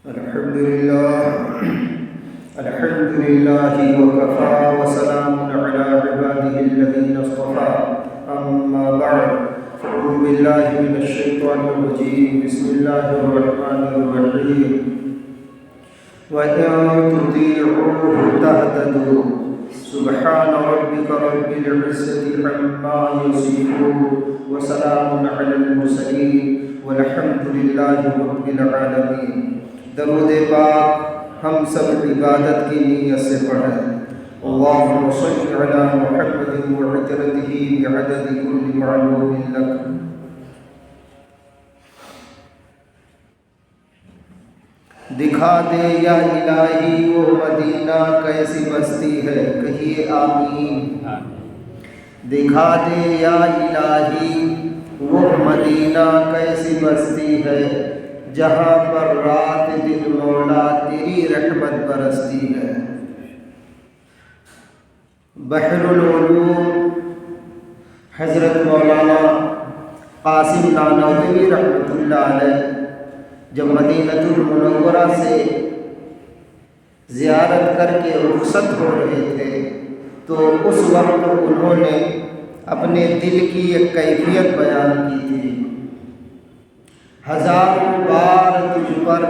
الحمد لله وكفى وسلام على عباده الذين اصطفى أما بعد فأعوذ بالله من الشيطان الرجيم بسم الله الرحمن الرحيم وإن تطيعوه تهتدوا سبحان ربك رب العزة عما يصفون وسلام على المرسلين والحمد لله رب العالمين۔ درود پاک ہم سب عبادت کی نیت سے پڑھیں۔ اللہم صل علی محمد وعترته بعدد كل معلوم لك۔ دکھا دے یا الہی وہ مدینہ کیسی بستی ہے، کہیے آمین۔ دکھا دے یا الہی وہ مدینہ کیسی بستی ہے، جہاں پر رات دن مولا تیری رحمت برستی ہے۔ بحر العلوم حضرت مولانا قاسم نانوتوی رحمۃ اللہ علیہ جب مدینہ المنورہ سے زیارت کر کے رخصت ہو رہے تھے تو اس وقت انہوں نے اپنے دل کی ایک کیفیت بیان کی تھی۔ ہزاروں بار تجھ پر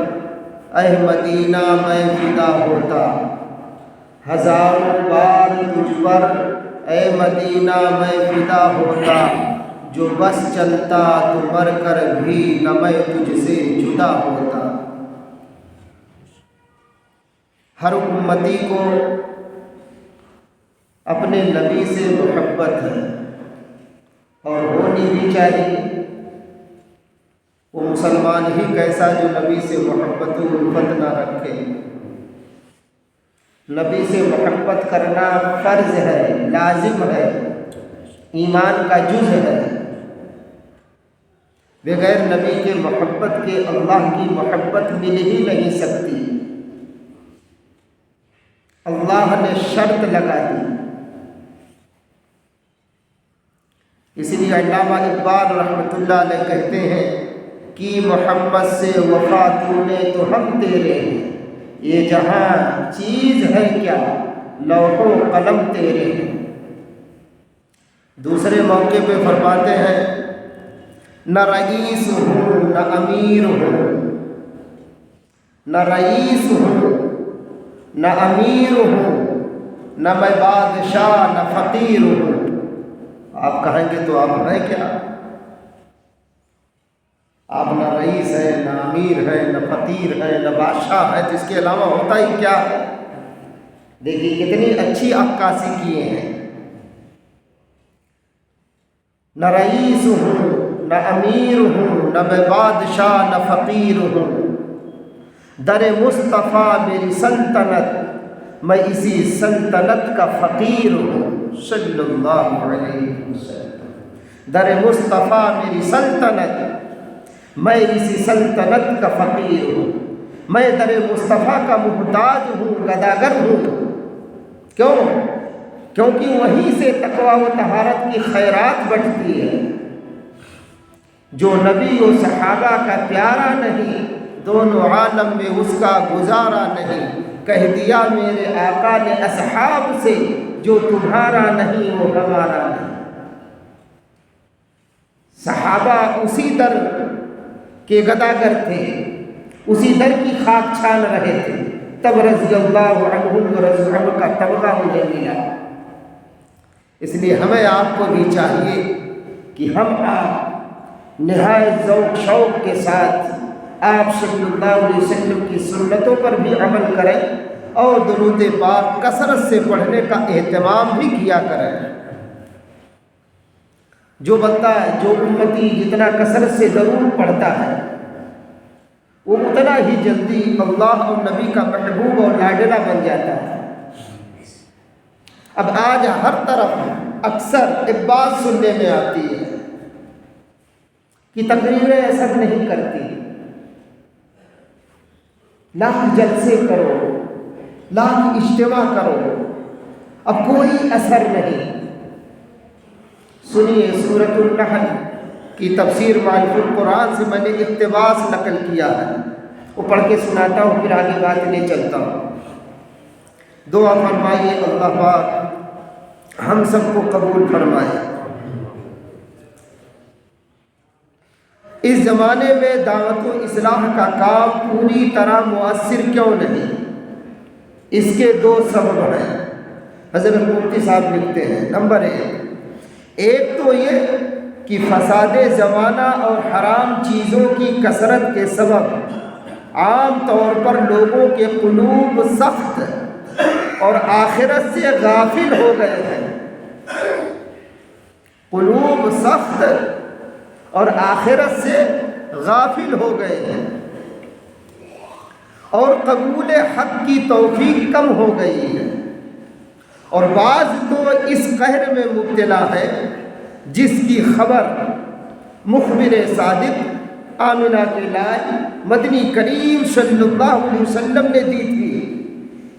اے مدینہ میں فدا ہوتا، ہزاروں بار تجھ پر اے مدینہ میں فدا ہوتا، جو بس چلتا تو مر کر بھی نہ میں تجھ سے جدا ہوتا۔ ہر امتی کو اپنے نبی سے محبت ہے اور ہونی بھی چاہیے۔ وہ مسلمان ہی کیسا جو نبی سے محبت و الفت نہ رکھے۔ نبی سے محبت کرنا فرض ہے، لازم ہے، ایمان کا جز ہے۔ بغیر نبی کے محبت کے اللہ کی محبت مل ہی نہیں سکتی۔ اللہ نے شرط لگا دی۔ اس لیے علامہ اقبال رحمۃ اللہ علیہ کہتے ہیں کہ محمد سے وفا تو نے تو ہم تیرے ہیں، یہ جہاں چیز ہے کیا لوح و قلم تیرے ہیں۔ دوسرے موقع پہ فرماتے ہیں نہ رئیس ہوں نہ امیر ہوں، نہ رئیس ہوں نہ امیر ہوں، نہ میں بادشاہ نہ فقیر ہوں۔ آپ کہیں گے تو آپ ہیں کیا؟ آپ نہ رئیس ہے، نہ امیر ہے، نہ فقیر ہے، نہ بادشاہ ہے، تو اس کے علاوہ ہوتا ہی کیا ہے؟ دیکھیے کتنی اچھی عکاسی کیے ہیں۔ نہ رئیس ہوں نہ امیر ہوں، نہ میں بادشاہ نہ فقیر ہوں، در مصطفیٰ میری سلطنت، میں اسی سلطنت کا فقیر ہوں صلی اللہ علیہ وسلم۔ در مصطفیٰ میری سلطنت، میں اسی سلطنت کا فقیر ہوں۔ میں در مصطفیٰ کا محتاج ہوں، گداگر ہوں۔ کیوں؟ کیونکہ وہیں سے تقویٰ و طہارت کی خیرات بڑھتی ہے۔ جو نبی و صحابہ کا پیارا نہیں، دونوں عالم میں اس کا گزارا نہیں۔ کہہ دیا میرے آقا نے اصحاب سے، جو تمہارا نہیں وہ ہمارا نہیں۔ صحابہ اسی در کے گداگر تھے، اسی در کی خاک چھان رہے تھے، تب رضی اللہ عنہم و رضوا عنہ کا تمغہ انہیں ملا۔ اس لیے ہمیں آپ کو بھی چاہیے کہ ہم آپ نہایت ذوق شوق کے ساتھ آپ صلی اللہ علیہ وسلم کی سنتوں پر بھی عمل کریں اور درود پاک کثرت سے پڑھنے کا اہتمام بھی کیا کریں۔ جو بندہ جو امتی جتنا کثرت سے درود پڑھتا ہے وہ اتنا ہی جلدی اللہ اور نبی کا محبوب اور لاڈلا بن جاتا ہے۔ اب آج ہر طرف اکثر ایک بات سننے میں آتی ہے کہ تقریریں اثر نہیں کرتی، لاکھ جلسے کرو، لاکھ اجتماع کرو، اب کوئی اثر نہیں۔ سنیے سورۃ النحل کی تفسیر معرف القرآن سے میں نے اقتباس نقل کیا ہے۔ وہ پڑھ کے سناتا ہوں، پھر آگے بات لے چلتا ہوں۔ دعا فرمائیے اللہ پاک ہم سب کو قبول فرمائے۔ اس زمانے میں دعوت و اصلاح کا کام پوری طرح مؤثر کیوں نہیں؟ اس کے دو سبب ہیں، حضرت مفتی صاحب لکھتے ہیں۔ نمبر ایک تو یہ کہ فساد زمانہ اور حرام چیزوں کی کثرت کے سبب عام طور پر لوگوں کے قلوب سخت اور آخرت سے غافل ہو گئے ہیں۔ قلوب سخت اور آخرت سے غافل ہو گئے ہیں، اور قبول حق کی توفیق کم ہو گئی ہے، اور بعض تو اس قہر میں مبتلا ہے جس کی خبر مخبر صادق آمنہ کے لائے مدنی کریم صلی اللہ علیہ وسلم نے دی تھی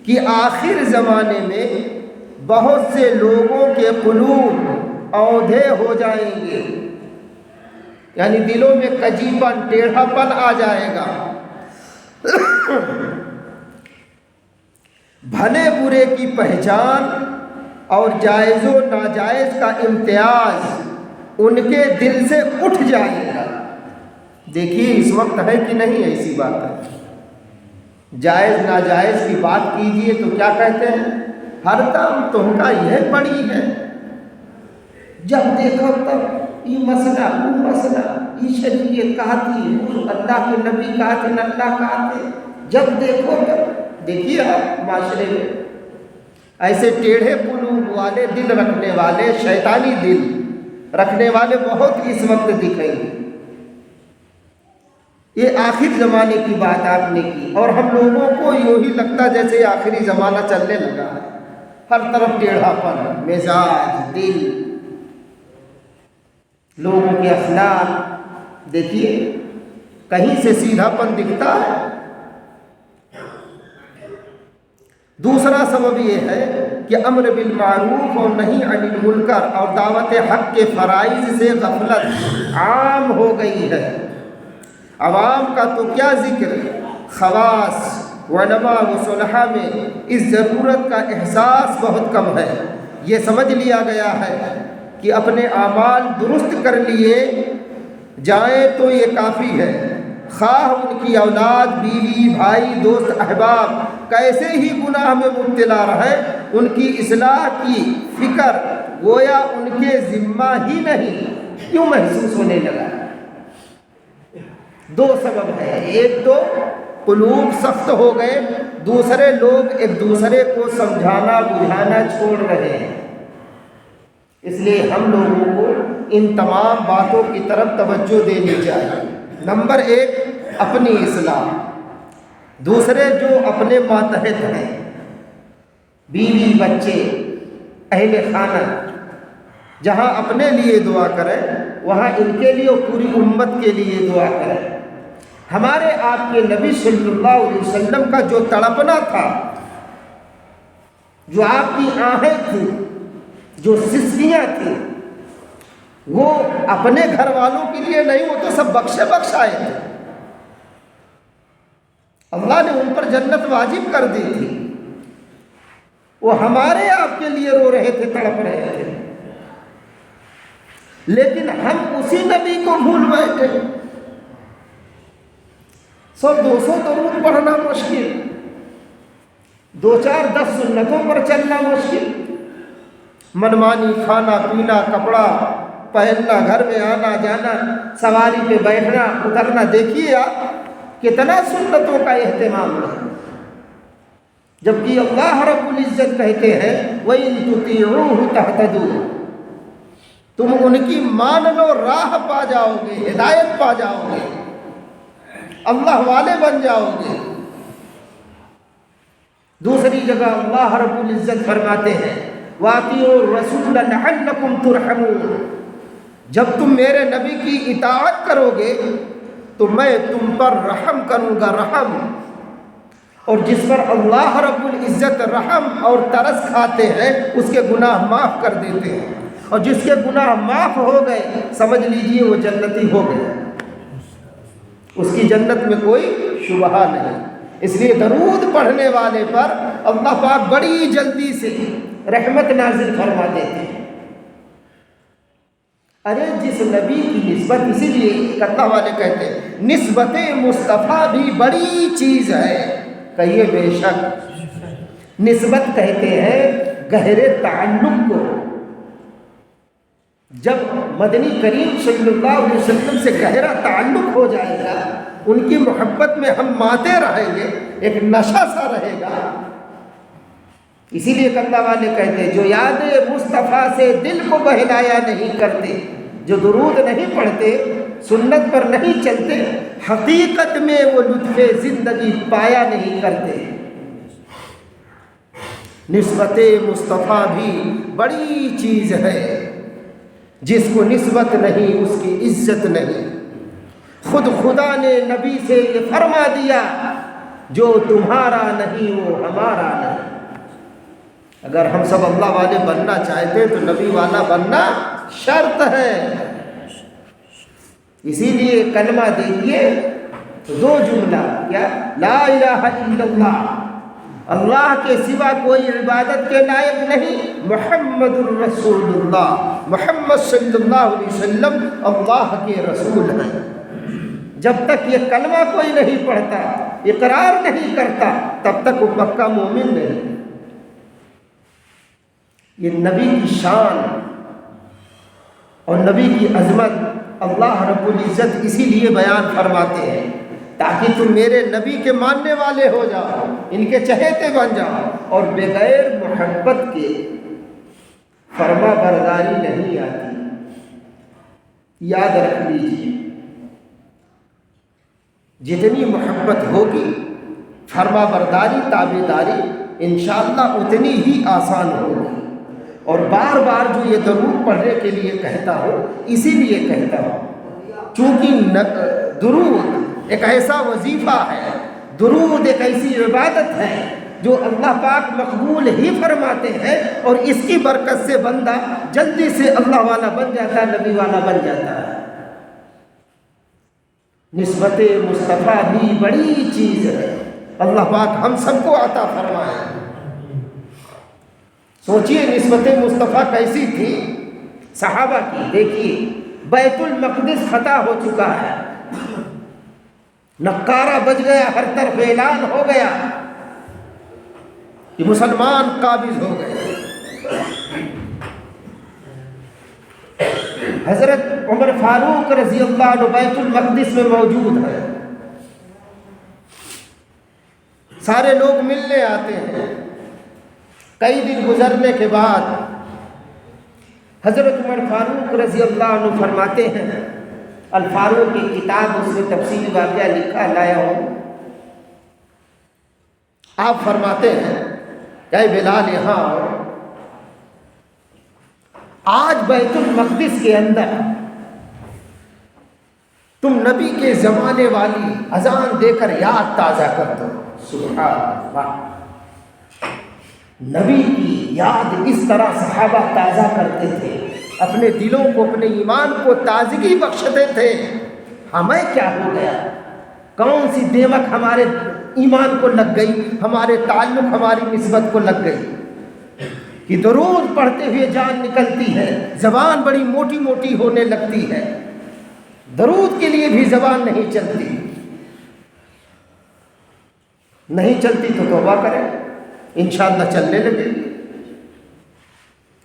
کہ آخر زمانے میں بہت سے لوگوں کے قلوب اودھے ہو جائیں گے، یعنی دلوں میں کجی پن، ٹیڑھا پن آ جائے گا۔ بھلے برے کی پہچان اور جائز و ناجائز کا امتیاز ان کے دل سے اٹھ جائے گا۔ دیکھیے اس وقت ہے کہ نہیں ایسی بات ہے؟ جائز ناجائز کی بات کیجئے تو کیا کہتے ہیں؟ ہر دم تم کا یہ پڑی ہے، جب دیکھو تب یہ مسئلہ وہ مسئلہ، یہ شریعت کہتی وہ اللہ کے نبی کہتے ہیں، اللہ کہتے، جب دیکھو تب۔ دیکھیے آپ معاشرے میں ایسے ٹیڑھے قلوب والے، دل رکھنے والے، شیطانی دل رکھنے والے بہت اس وقت دکھیں گے۔ یہ آخر زمانے کی بات آپ نے کی، اور ہم لوگوں کو یوں ہی لگتا جیسے آخری زمانہ چلنے لگا ہے۔ ہر طرف ٹیڑھا پن، مزاج، دل، لوگوں کے اخلاق، دیکھیے کہیں سے سیدھا پن دکھتا ہے۔ دوسرا سبب یہ ہے کہ امر بالمعروف اور نہی عن المنکر اور دعوت حق کے فرائض سے غفلت عام ہو گئی ہے۔ عوام کا تو کیا ذکر، خواص، علماء و صلحاء میں اس ضرورت کا احساس بہت کم ہے۔ یہ سمجھ لیا گیا ہے کہ اپنے اعمال درست کر لیے جائیں تو یہ کافی ہے، خواہ ان کی اولاد، بیوی، بھائی، دوست، احباب کیسے ہی گناہ میں مبتلا رہے، ان کی اصلاح کی فکر گویا ان کے ذمہ ہی نہیں، کیوں محسوس ہونے لگا۔ دو سبب ہیں، ایک تو قلوب سخت ہو گئے، دوسرے لوگ ایک دوسرے کو سمجھانا بجھانا چھوڑ رہے ہیں۔ اس لیے ہم لوگوں کو ان تمام باتوں کی طرف توجہ دینی چاہیے۔ نمبر ایک اپنی اصلاح، دوسرے جو اپنے ماتحت ہیں، بیوی، بچے، اہل خانہ، جہاں اپنے لیے دعا کریں وہاں ان کے لیے اور پوری امت کے لیے دعا کریں۔ ہمارے آپ کے نبی صلی اللہ علیہ وسلم کا جو تڑپنا تھا، جو آپ کی آہیں تھیں، جو سسکیاں تھیں، وہ اپنے گھر والوں کے لیے نہیں، وہ تو سب بخشائے تھے۔ اللہ نے ان پر جنت واجب کر دی تھی، وہ ہمارے آپ کے لیے رو رہے تھے، تڑپ رہے تھے، لیکن ہم اسی نبی کو بھول بیٹھے۔ 100-200 درود پڑھنا مشکل، 2-4-10 سنتوں پر چلنا مشکل، منمانی کھانا پینا، کپڑا پہننا، گھر میں آنا جانا، سواری پہ بیٹھنا اترنا، دیکھیے آپ کتنا سنتوں کا اہتمام ہے، جبکہ اللہ رب العزت کہتے ہیں وَإِن تُطِيعُوهُ تَهْتَدُوا، تم ان کی مان لو، راہ پا جاؤ گے، ہدایت پا جاؤ گے، اللہ والے بن جاؤ گے۔ دوسری جگہ اللہ رب العزت فرماتے ہیں وَأَطِيعُوا الرَّسُولَ لَعَلَّكُمْ تُرْحَمُونَ، جب تم میرے نبی کی اطاعت کرو گے تو میں تم پر رحم کروں گا، رحم، اور جس پر اللہ رب العزت رحم اور ترس کھاتے ہیں اس کے گناہ معاف کر دیتے ہیں، اور جس کے گناہ معاف ہو گئے سمجھ لیجئے وہ جنتی ہو گئے، اس کی جنت میں کوئی شبہ نہیں۔ اس لیے درود پڑھنے والے پر اللہ پاک بڑی جلدی سے رحمت نازل فرما دیتے ہیں۔ ارے جس نبی کی نسبت، اسی لیے اللہ والے کہتے ہیں نسبت مصطفیٰ بھی بڑی چیز ہے، کہیے بے شک۔ نسبت کہتے ہیں گہرے تعلق کو۔ جب مدنی کریم صلی اللہ علیہ وسلم سے گہرا تعلق ہو جائے گا، ان کی محبت میں ہم ماتے رہیں گے، ایک نشہ سا رہے گا۔ اسی لیے اللہ والے کہتے ہیں جو یاد مصطفیٰ سے دل کو بہلایا نہیں کرتے، جو درود نہیں پڑھتے، سنت پر نہیں چلتے، حقیقت میں وہ لطف زندگی پایا نہیں کرتے۔ نسبت مصطفیٰ بھی بڑی چیز ہے، جس کو نسبت نہیں اس کی عزت نہیں۔ خود خدا نے نبی سے یہ فرما دیا جو تمہارا نہیں وہ ہمارا نہیں۔ اگر ہم سب اللہ والے بننا چاہتے تو نبی والا بننا شرط ہے۔ اسی لیے کلمہ دیکھیے دو جملہ، کیا؟ لا الہ الا اللہ، اللہ کے سوا کوئی عبادت کے لائق نہیں، محمد الرسول اللہ، محمد صلی اللہ علیہ وسلم اللہ کے رسول ہیں۔ جب تک یہ کلمہ کوئی نہیں پڑھتا، اقرار نہیں کرتا، تب تک وہ پکا مومن نہیں۔ یہ نبی کی شان اور نبی کی عظمت اللہ رب العزت اسی لیے بیان فرماتے ہیں تاکہ تم میرے نبی کے ماننے والے ہو جاؤ، ان کے چہیتے بن جاؤ، اور بغیر محبت کے فرما برداری نہیں آتی۔ یاد رکھ لیجیے، جتنی محبت ہوگی فرما برداری تابعداری انشاءاللہ اتنی ہی آسان ہوگی۔ اور بار بار جو یہ درود پڑھنے کے لیے کہتا ہوں، اسی لیے کہتا ہوں چونکہ درود ایک ایسا وظیفہ ہے، درود ایک ایسی عبادت ہے جو اللہ پاک مقبول ہی فرماتے ہیں، اور اس کی برکت سے بندہ جلدی سے اللہ والا بن جاتا ہے، نبی والا بن جاتا ہے۔ نسبت مصطفیٰ بھی بڑی چیز ہے، اللہ پاک ہم سب کو عطا فرمائے۔ سوچئے نسبت مصطفیٰ کیسی تھی صحابہ کی۔ دیکھیے بیت المقدس فتح ہو چکا ہے، نقارہ بج گیا، ہر طرف اعلان ہو گیا کہ مسلمان قابض ہو گئے۔ حضرت عمر فاروق رضی اللہ عنہ بیت المقدس میں موجود ہے، سارے لوگ ملنے آتے ہیں۔ کئی دن گزرنے کے بعد حضرت عمر فاروق رضی اللہ عنہ فرماتے ہیں، الفاروق کی کتاب، اس میں تفصیلی واقعہ لکھا لایا ہوں۔ آپ فرماتے ہیں کہ بلال یہاں آؤ، آج بیت المقدس کے اندر تم نبی کے زمانے والی اذان دے کر یاد تازہ کر دو۔ سبحان اللہ، نبی کی یاد اس طرح صحابہ تازہ کرتے تھے، اپنے دلوں کو، اپنے ایمان کو تازگی بخشتے تھے۔ ہمیں کیا ہو گیا؟ کون سی دیمک ہمارے ایمان کو لگ گئی، ہمارے تعلق، ہماری نسبت کو لگ گئی کہ درود پڑھتے ہوئے جان نکلتی ہے، زبان بڑی موٹی موٹی ہونے لگتی ہے، درود کے لیے بھی زبان نہیں چلتی۔ نہیں چلتی تو توبہ کریں، انشاءاللہ چلنے لگے۔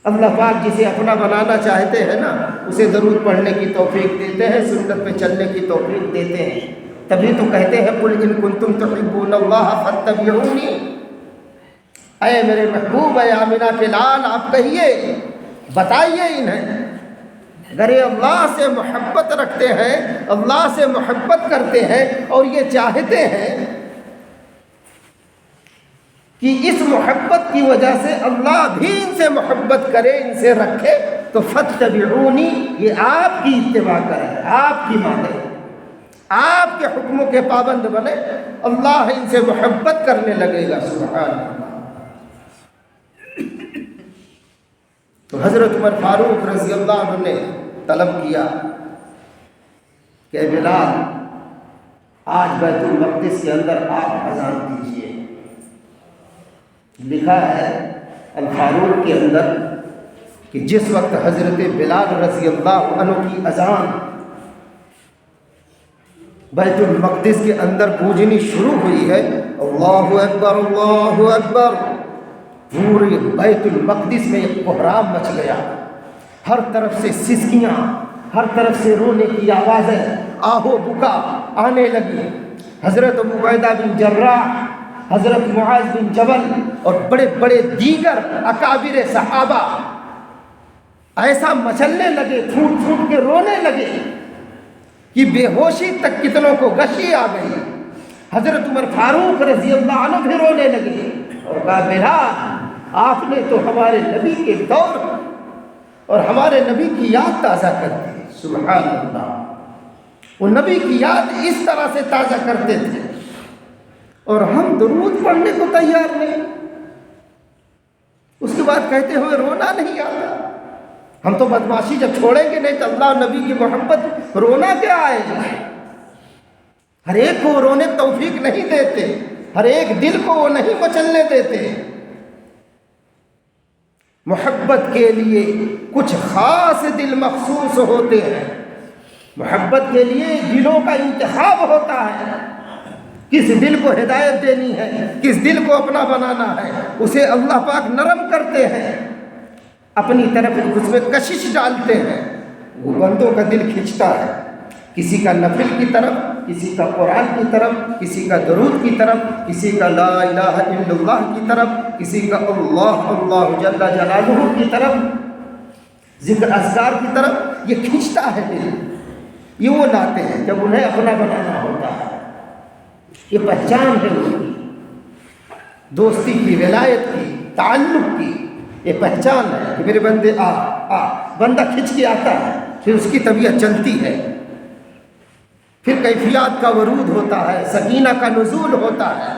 اللہ پاک جسے اپنا بنانا چاہتے ہیں نا، اسے درود پڑھنے کی توفیق دیتے ہیں، سنت پہ چلنے کی توفیق دیتے ہیں۔ تبھی تو کہتے ہیں قل ان کنتم تحبون اللہ فاتبعونی، اے میرے محبوب، اے آمنہ کے لال، آپ کہیے، بتائیے انہیں اگر یہ اللہ سے محبت رکھتے ہیں، اللہ سے محبت کرتے ہیں، اور یہ چاہتے ہیں کہ اس محبت کی وجہ سے اللہ بھی ان سے محبت کرے، ان سے رکھے، تو فاتبعونی، یہ آپ کی اتباع کریں، آپ کی مانیں، آپ کے حکموں کے پابند بنے، اللہ ان سے محبت کرنے لگے گا۔ سبحان اللہ۔ تو حضرت عمر فاروق رضی اللہ عنہ نے طلب کیا کہ بلال آج بیت المقدس کے اندر آپ اذان دیجیے۔ لکھا ہے الفاروق کے اندر کہ جس وقت حضرت بلال رضی اللہ عنہ کی اذان بیت المقدس کے اندر گونجنی شروع ہوئی ہے، اللہ اکبر اللہ اکبر، پورے بیت المقدس میں ایک کوہرام مچ گیا۔ ہر طرف سے سسکیاں، ہر طرف سے رونے کی آوازیں، آہو بکا آنے لگی۔ حضرت ابو عبیدہ بن جراح، حضرت معاذ بن جبل اور بڑے بڑے دیگر اکابر صحابہ ایسا مچلنے لگے، پھوٹ پھوٹ کے رونے لگے کہ بے ہوشی تک کتنوں کو غشی آ گئی۔ حضرت عمر فاروق رضی اللہ عنہ بھی رونے لگے اور کہا بلال، آپ نے تو ہمارے نبی کے دور اور ہمارے نبی کی یاد تازہ کر دی۔ سبحان اللہ، وہ نبی کی یاد اس طرح سے تازہ کرتے تھے اور ہم درود پڑھنے کو تیار نہیں۔ اس کے بعد کہتے ہوئے رونا نہیں آتا، ہم تو بدمعاشی جب چھوڑیں گے نہیں تو اللہ نبی کی محبت رونا کیا آئے گا۔ ہر ایک کو رونے توفیق نہیں دیتے، ہر ایک دل کو وہ نہیں مچلنے دیتے۔ محبت کے لیے کچھ خاص دل مخصوص ہوتے ہیں، محبت کے لیے دلوں کا انتخاب ہوتا ہے، کس دل کو ہدایت دینی ہے، کس دل کو اپنا بنانا ہے، اسے اللہ پاک نرم کرتے ہیں، اپنی طرف اس میں کشش ڈالتے ہیں، وہ بندوں کا دل کھنچتا ہے، کسی کا نفل کی طرف، کسی کا قرآن کی طرف، کسی کا درود کی طرف، کسی کا لا الہ الا اللہ کی طرف، کسی کا اللہ اللہ جل جلالہ کی طرف، ذکر اذکار کی طرف، یہ کھنچتا ہے دل۔ یہ وہ لاتے ہیں جب انہیں اپنا بنانا ہوتا ہے، یہ پہچان ہے ان کی، دوستی کی، ولایت کی، تعلق کی، یہ پہچان ہے کہ میرے بندے بندہ کھنچ کے آتا ہے، پھر اس کی طبیعت چلتی ہے، پھر کیفیات کا ورود ہوتا ہے، سکینہ کا نزول ہوتا ہے،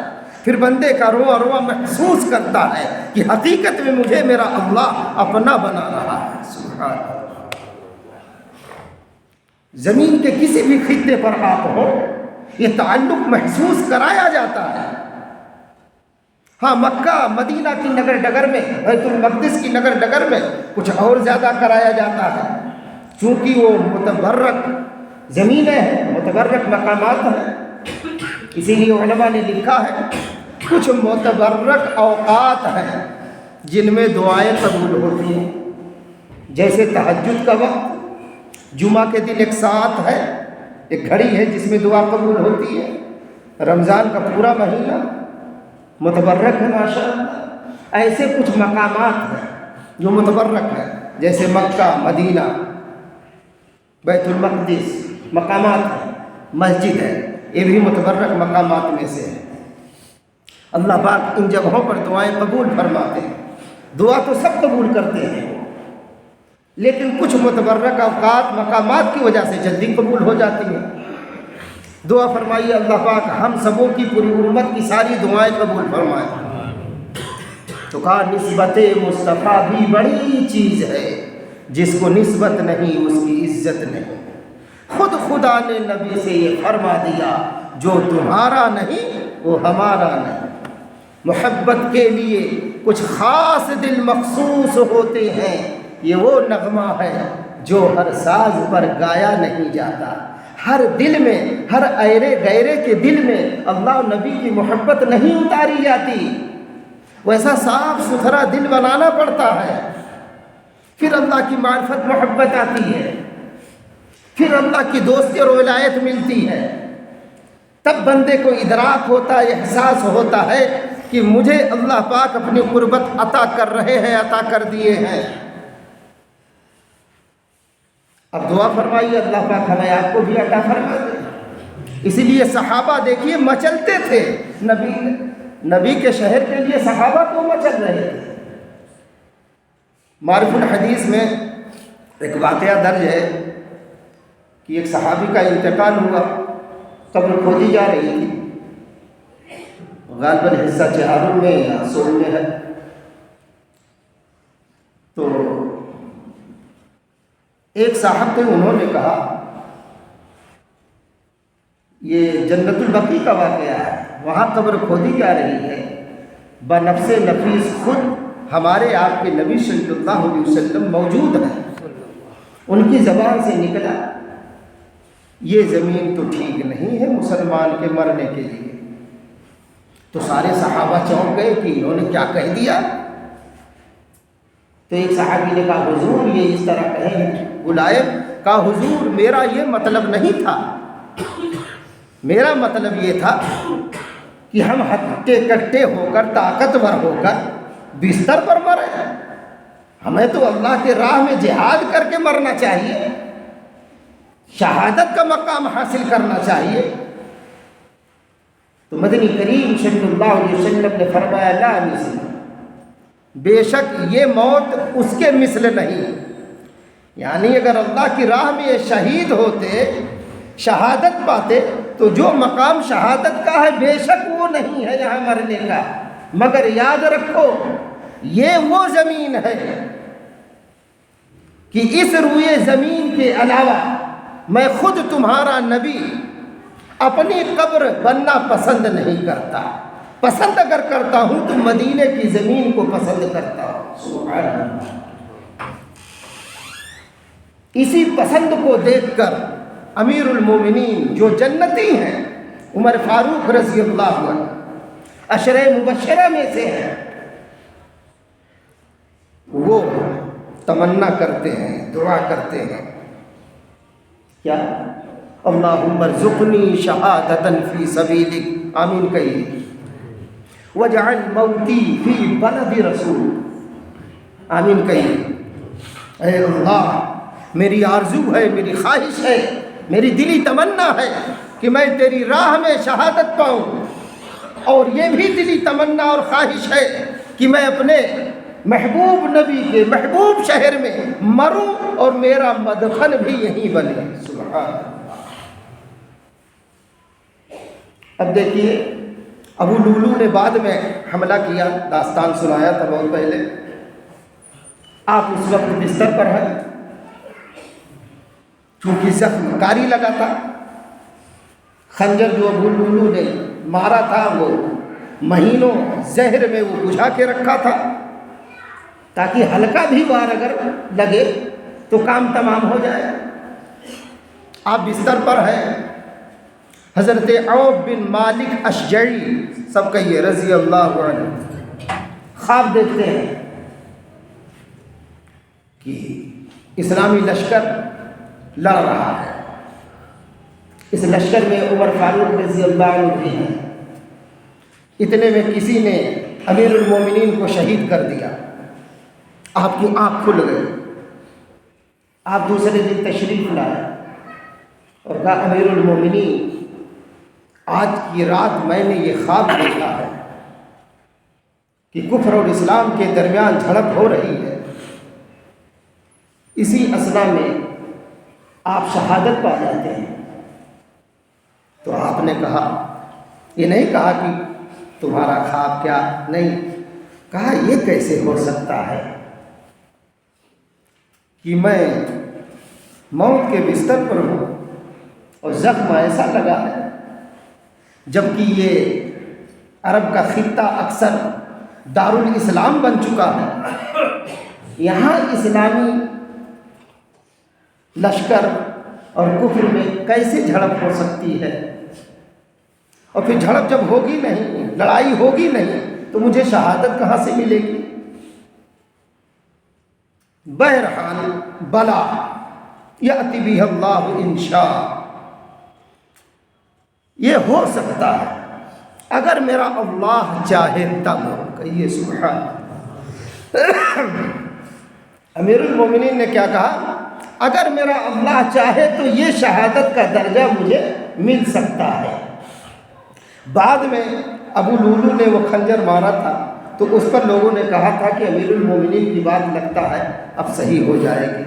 پھر بندے کا رواں رواں محسوس کرتا ہے کہ حقیقت میں مجھے میرا اللہ اپنا بنا رہا ہے۔ سبحان اللہ، زمین کے کسی بھی خطے پر آپ ہو، یہ تعلق محسوس کرایا جاتا ہے۔ ہاں، مکہ مدینہ کی نگر ڈگر میں، بیت المقدس کی نگر ڈگر میں کچھ اور زیادہ کرایا جاتا ہے، چونکہ وہ متبرک زمینیں ہیں، متبرک مقامات ہیں، اسی لیے علماء نے لکھا ہے کچھ متبرک اوقات ہیں جن میں دعائیں قبول ہوتی ہیں، جیسے تہجد کا وقت، جمعہ کے دن ایک ساتھ ہے، ایک گھڑی ہے جس میں دعا قبول ہوتی ہے، رمضان کا پورا مہینہ متبرک ہے ماشاءاللہ۔ ایسے کچھ مقامات ہیں جو متبرک ہیں، جیسے مکہ، مدینہ، بیت المقدس، مقامات ہیں، مسجد ہے، یہ بھی متبرک مقامات میں سے ہے۔ اللہ پاک ان جگہوں پر دعائیں قبول فرماتے ہیں، دعا تو سب قبول کرتے ہیں، لیکن کچھ متبرک اوقات مقامات کی وجہ سے جلدی قبول ہو جاتی ہیں۔ دعا فرمائیے اللہ پاک ہم سبوں کی پوری امت کی ساری دعائیں قبول فرمائے۔ تو کہا نسبت مصطفیٰ بھی بڑی چیز ہے، جس کو نسبت نہیں اس کی عزت نہیں۔ خود خدا نے نبی سے یہ فرما دیا، جو تمہارا نہیں وہ ہمارا نہیں۔ محبت کے لیے کچھ خاص دل مخصوص ہوتے ہیں، یہ وہ نغمہ ہے جو ہر ساز پر گایا نہیں جاتا۔ ہر دل میں، ہر ایرے غیرے کے دل میں اللہ و نبی کی محبت نہیں اتاری جاتی، ویسا صاف ستھرا دل بنانا پڑتا ہے، پھر اللہ کی معرفت محبت آتی ہے، پھر اللہ کی دوستی اور ولایت ملتی ہے، تب بندے کو ادراک ہوتا ہے، احساس ہوتا ہے کہ مجھے اللہ پاک اپنی قربت عطا کر رہے ہیں، عطا کر دیے ہیں۔ اب دعا فرمائیے اللہ پاک ہمیں آپ کو بھی عطا فرما دے۔ اسی لیے صحابہ دیکھیے مچلتے تھے، نبی کے شہر کے لیے صحابہ کو مچل رہے تھے۔ معرف الحدیث میں ایک واقعہ درج ہے کہ ایک صحابی کا انتقال ہوا، قبر کھودی جا رہی تھی، غالباً حصہ چہارم میں یا سول میں ہے، تو ایک صاحب تھے، انہوں نے کہا یہ جنت البقیع کا واقعہ ہے، وہاں قبر کھودی جا رہی ہے، بنفس نفیس خود ہمارے آپ کے نبی صلی اللہ علیہ وسلم موجود ہیں، ان کی زبان سے نکلا یہ زمین تو ٹھیک نہیں ہے مسلمان کے مرنے کے لیے۔ تو سارے صحابہ چونک گئے کہ انہوں نے کیا کہہ دیا۔ تو ایک صحابی نے کہا حضور یہ اس طرح کہیں بلائے، کہا حضور میرا یہ مطلب نہیں تھا، میرا مطلب یہ تھا کہ ہم ہٹے کٹے ہو کر طاقتور ہو کر بستر پر مرے، ہمیں تو اللہ کے راہ میں جہاد کر کے مرنا چاہیے، شہادت کا مقام حاصل کرنا چاہیے۔ تو مدنی کریم صلی اللہ علیہ وسلم نے فرمایا لا مثل، بے شک یہ موت اس کے مثل نہیں، یعنی اگر اللہ کی راہ میں یہ شہید ہوتے، شہادت پاتے، تو جو مقام شہادت کا ہے بے شک وہ نہیں ہے یہاں مرنے کا، مگر یاد رکھو یہ وہ زمین ہے کہ اس روئے زمین کے علاوہ میں خود تمہارا نبی اپنی قبر بننا پسند نہیں کرتا، پسند اگر کرتا ہوں تو مدینے کی زمین کو پسند کرتا ہوں۔ سبحان اللہ۔ اسی پسند کو دیکھ کر امیر المومنین جو جنتی ہیں عمر فاروق رضی اللہ عنہ، عشرہ مبشرہ میں سے ہیں، وہ تمنا کرتے ہیں، دعا کرتے ہیں کیا؟ اللہم ارزقنی شہادتا فی سبیلک، آمین کہیے، واجعل موتی فی بلد رسول، آمین کہیے۔ اے اللہ میری آرزو ہے، میری خواہش ہے، میری دلی تمنا ہے کہ میں تیری راہ میں شہادت پاؤں، اور یہ بھی دلی تمنا اور خواہش ہے کہ میں اپنے محبوب نبی کے محبوب شہر میں مروں اور میرا مدفن بھی یہیں بنے۔ سبحان اللہ۔ اب دیکھیے ابو لولو نے بعد میں حملہ کیا، داستان سنایا تھا بہت پہلے، آپ اس وقت بستر پر ہیں، چونکہ زخم کاری لگا تھا، خنجر جو ابو لولو نے مارا تھا وہ مہینوں زہر میں وہ بجھا کے رکھا تھا تاکہ ہلکا بھی وار اگر لگے تو کام تمام ہو جائے۔ آپ بستر پر ہیں، حضرت عوف بن مالک اشجعی، سب کہیے رضی اللہ عنہ، خواب دیکھتے ہیں کہ اسلامی لشکر لڑ رہا ہے، اس لشکر میں عمر فاروق رضی اللہ عنہ بھی ہیں، اتنے میں کسی نے امیر المومنین کو شہید کر دیا، آپ کی آنکھ کھل گئی، آپ دوسرے دن تشریف لائے اور کہا امیر المومنین آج کی رات میں نے یہ خواب دیکھا ہے کہ کفر اور اسلام کے درمیان جھڑپ ہو رہی ہے، اسی اثنا میں آپ شہادت پا جاتے ہیں۔ تو آپ نے کہا، یہ نہیں کہا کہ تمہارا خواب کیا، نہیں کہا یہ کیسے ہو سکتا ہے کہ میں موت کے بستر پر ہوں اور زخم ایسا لگا ہے، جبکہ یہ عرب کا خطہ اکثر دارالاسلام بن چکا ہے، یہاں اسلامی لشکر اور کفر میں کیسے جھڑپ ہو سکتی ہے، اور پھر جھڑپ جب ہوگی نہیں، لڑائی ہوگی نہیں، تو مجھے شہادت کہاں سے ملے گی؟ بہرحال بلا یأتی بہ اللہ انشاء، یہ ہو سکتا ہے اگر میرا اللہ چاہے تب، کہیے سبحان اللہ۔ امیر المومنین نے کیا کہا؟ اگر میرا اللہ چاہے تو یہ شہادت کا درجہ مجھے مل سکتا ہے۔ بعد میں ابو لولو نے وہ خنجر مارا تھا تو اس پر لوگوں نے کہا تھا کہ امیر المومنین کی بات لگتا ہے اب صحیح ہو جائے گی،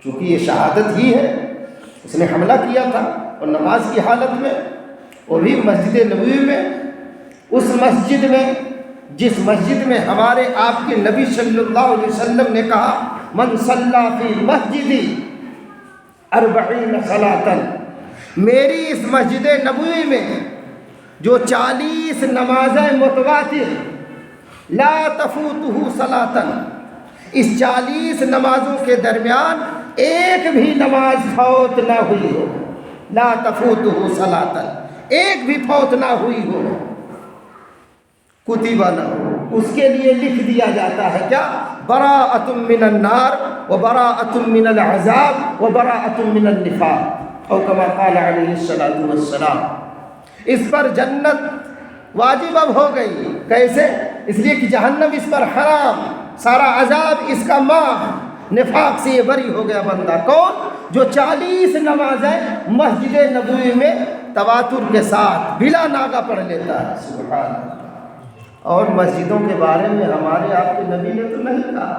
چونکہ یہ شہادت ہی ہے، اس نے حملہ کیا تھا اور نماز کی حالت میں، وہ بھی مسجد نبوی میں، اس مسجد میں جس مسجد میں ہمارے آپ کے نبی صلی اللہ علیہ وسلم نے کہا من صلی فی مسجدی 40 صلاۃ، میری اس مسجد نبوی میں جو 40 نمازیں متواتر لا تفوتہ صلاۃ، اس 40 نمازوں کے درمیان ایک بھی نماز فوت نہ ہوئی ہو، لا تفوتہ صلاۃ، ایک بھی فوت نہ ہوئی ہو، کتبہ نہ ہو، اس کے لیے لکھ دیا جاتا ہے کیا؟ براءۃ من النار و براءۃ من العذاب و براءۃ من النفاق، او کما قال علیہ الصلوۃ والسلام۔ اس پر جنت واجب اب ہو گئی، کیسے؟ اس لیے کہ جہنم اس پر حرام، سارا عذاب اس کا معاف، نفاق سے یہ بری ہو گیا بندہ۔ کون؟ جو 40 نمازیں مسجد نبوی میں تواتر کے ساتھ بلا ناغہ پڑھ لیتا ہے، سبحان اللہ۔ اور مسجدوں کے بارے میں ہمارے آپ کے نبی نے تو نہیں کہا،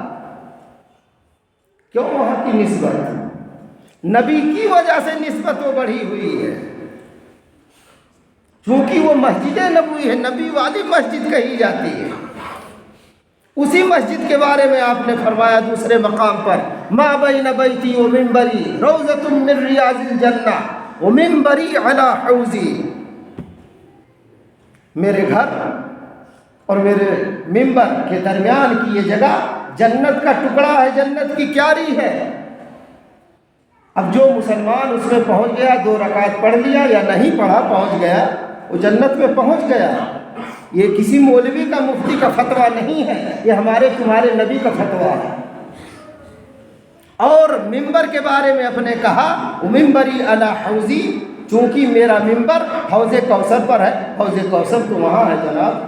کیوں وہاں کی نسبت؟ نبی کی وجہ سے نسبت وہ بڑھی ہوئی ہے، کیونکہ وہ مسجد نبوی ہے، نبی والی مسجد کہی جاتی ہے۔ اسی مسجد کے بارے میں آپ نے فرمایا دوسرے مقام پر، ما بین بیتی و منبری روضۃ من ریاض الجنہ و منبری علی حوضی، میرے گھر اور میرے منبر کے درمیان کی یہ جگہ جنت کا ٹکڑا ہے، جنت کی کیاری ہے۔ اب جو مسلمان اس میں پہنچ گیا، 2 رکعت پڑھ لیا یا نہیں پڑھا، پہنچ گیا، وہ جنت میں پہنچ گیا۔ یہ کسی مولوی کا مفتی کا فتویٰ نہیں ہے، یہ ہمارے تمہارے نبی کا فتویٰ ہے۔ اور منبر کے بارے میں اپنے کہا منبری علی حوضی، چونکہ میرا منبر حوض کوثر پر ہے، حوض کوثر تو وہاں ہے جناب۔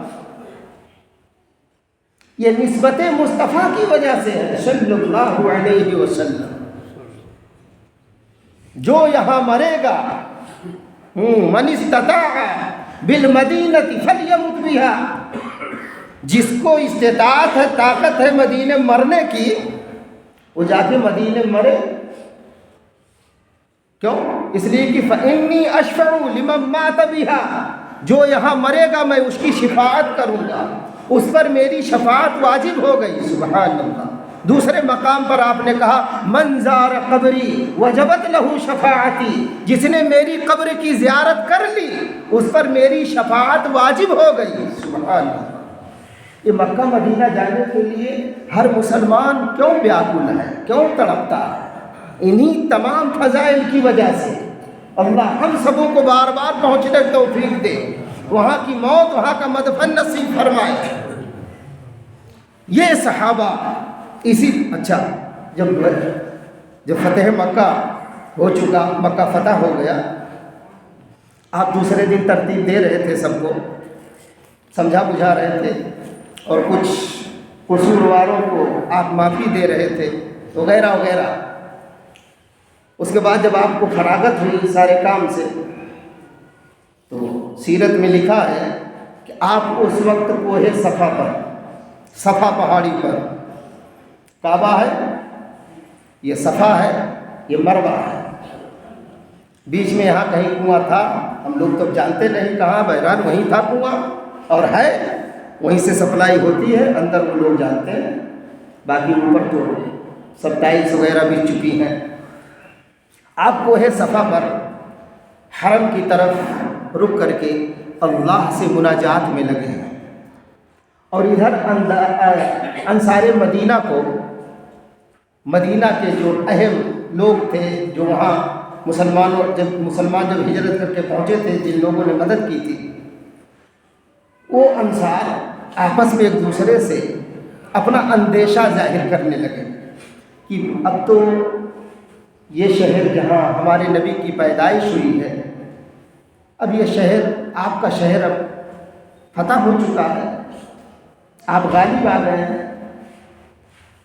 یہ نسبت مصطفیٰ کی وجہ سے ہے صلی اللہ علیہ وسلم۔ جو یہاں مرے گا، من استطاع بالمدینۃ فلیمت بہا، جس کو استطاعت ہے، طاقت ہے مدینے مرنے کی، وہ جا کے مدینے مرے۔ کیوں؟ اس لیے کہ فإنی اشفع لمن مات بہا، جو یہاں مرے گا میں اس کی شفاعت کروں گا، اس پر میری شفاعت واجب ہو گئی، سبحان اللہ۔ دوسرے مقام پر آپ نے کہا من زار قبری وجبت لہ شفاعتی، جس نے میری قبر کی زیارت کر لی اس پر میری شفاعت واجب ہو گئی، سبحان اللہ۔ یہ مکہ مدینہ جانے کے لیے ہر مسلمان کیوں بیاکل ہے، کیوں تڑپتا ہے؟ انہی تمام فضائل کی وجہ سے۔ اللہ ہم سبوں کو بار بار پہنچنے کی توفیق دے، وہاں کی موت، وہاں کا مدفن نصیب فرمائے۔ یہ صحابہ اسی اچھا جب فتح مکہ ہو چکا، مکہ فتح ہو گیا، آپ دوسرے دن ترتیب دے رہے تھے، سب کو سمجھا بجھا رہے تھے، اور کچھ قصورواروں کو آپ معافی دے رہے تھے وغیرہ وغیرہ۔ اس کے بعد جب آپ کو فراغت ہوئی سارے کام سے، تو سیرت میں لکھا ہے کہ آپ اس وقت کوہ صفا پر، صفا پہاڑی پر، کعبہ ہے، یہ صفا ہے، یہ مروہ ہے، بیچ میں یہاں کہیں کنواں تھا، ہم لوگ تو جانتے نہیں کہاں، بہرحال وہیں تھا کنواں، اور ہے وہیں سے سپلائی ہوتی ہے، اندر وہ لوگ جانتے ہیں، باقی اوپر تو سب ٹائلس وغیرہ بھی چکی ہیں۔ آپ کوہ صفا پر حرم کی طرف رک کر کے اللہ سے مناجات میں لگے ہیں، اور ادھر انصار مدینہ کو، مدینہ کے جو اہم لوگ تھے، جو وہاں مسلمان جب ہجرت کر کے پہنچے تھے، جن لوگوں نے مدد کی تھی، وہ انصار آپس میں ایک دوسرے سے اپنا اندیشہ ظاہر کرنے لگے کہ اب تو یہ شہر جہاں ہمارے نبی کی پیدائش ہوئی ہے، اب یہ شہر، آپ کا شہر اب فتح ہو چکا ہے، آپ غالب آ گئے ہیں،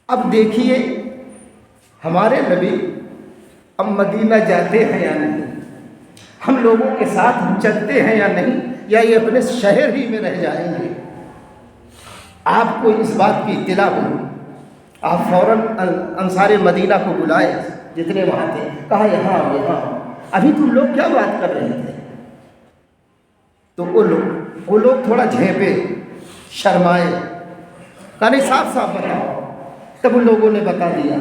اب دیکھیے ہمارے نبی اب مدینہ جاتے ہیں یا نہیں، ہم لوگوں کے ساتھ چلتے ہیں یا نہیں، یا یہ اپنے شہر ہی میں رہ جائیں گے۔ آپ کو اس بات کی اطلاع ہوئی، آپ فوراً انصار مدینہ کو بلائے، جتنے وہاں تھے، کہا یہاں ابھی تم لوگ کیا بات کر رہے تھے؟ تو وہ لوگ تھوڑا جھیپے، شرمائے، کہا نہیں صاف صاف بتاؤ۔ تب ان لوگوں نے بتا دیا،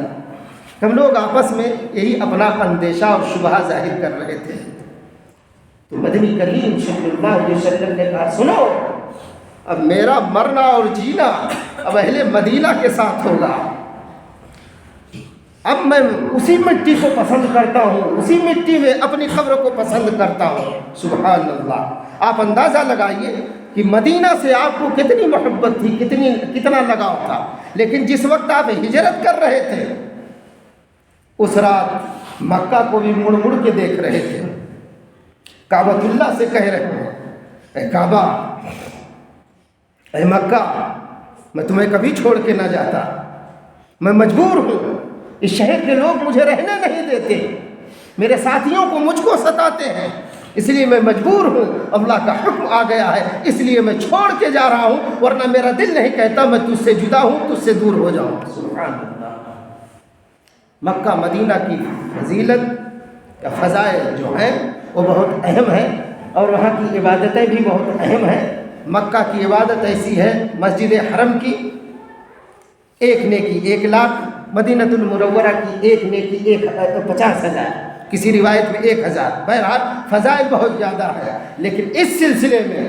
ہم لوگ آپس میں یہی اپنا اندیشہ اور شبہ ظاہر کر رہے تھے تو مدنی کریم صلی اللہ علیہ وسلم نے کہا سنو، اب میرا مرنا اور جینا اب اہل مدینہ کے ساتھ ہوگا، اب میں اسی مٹی کو پسند کرتا ہوں، اسی مٹی میں اپنی قبر کو پسند کرتا ہوں۔ سبحان اللہ۔ آپ اندازہ لگائیے کہ مدینہ سے آپ کو کتنی محبت تھی، کتنا لگاؤ تھا، لیکن جس وقت آپ ہجرت کر رہے تھے اس رات مکہ کو بھی مڑ مڑ کے دیکھ رہے تھے، کعبۃ اللہ سے کہہ رہے ہیں اے کعبہ، اے مکہ، میں تمہیں کبھی چھوڑ کے نہ جاتا، میں مجبور ہوں، اس شہر کے لوگ مجھے رہنے نہیں دیتے، میرے ساتھیوں کو مجھ کو ستاتے ہیں، اس لیے میں مجبور ہوں، اللہ کا حکم آ گیا ہے، اس لیے میں چھوڑ کے جا رہا ہوں، ورنہ میرا دل نہیں کہتا میں تجھ سے جدا ہوں، تجھ سے دور ہو جاؤں۔ سبحان اللہ۔ مکہ مدینہ کی فضیلت یا فضائل جو ہیں وہ بہت اہم ہیں، اور وہاں کی عبادتیں بھی بہت اہم ہیں۔ مکہ کی عبادت ایسی ہے، مسجد حرم کی 1 نیکی 1 لاکھ، مدینہ المنورہ کی 1 نیکی 50,000، کسی روایت میں 1,000۔ بہرحال فضائل بہت زیادہ ہے، لیکن اس سلسلے میں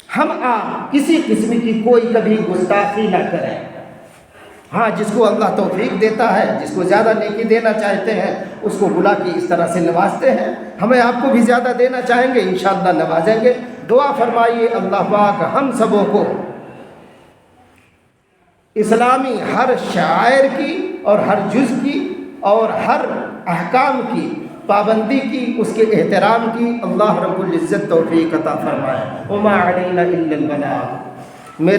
ہم آپ کسی قسم کی کوئی کبھی گستاخی نہ کریں۔ ہاں، جس کو اللہ توفیق دیتا ہے، جس کو زیادہ نیکی دینا چاہتے ہیں، اس کو بلا کے اس طرح سے نوازتے ہیں، ہمیں آپ کو بھی زیادہ دینا چاہیں گے، انشاءاللہ نوازیں گے۔ دعا فرمائیے اللہ پاک ہم سبوں کو اسلامی ہر شعائر کی اور ہر جز کی اور ہر احکام کی پابندی کی، اس کے احترام کی اللہ رب العزت توفیق عطا فرمائے۔ وما علینا الا البلاغ۔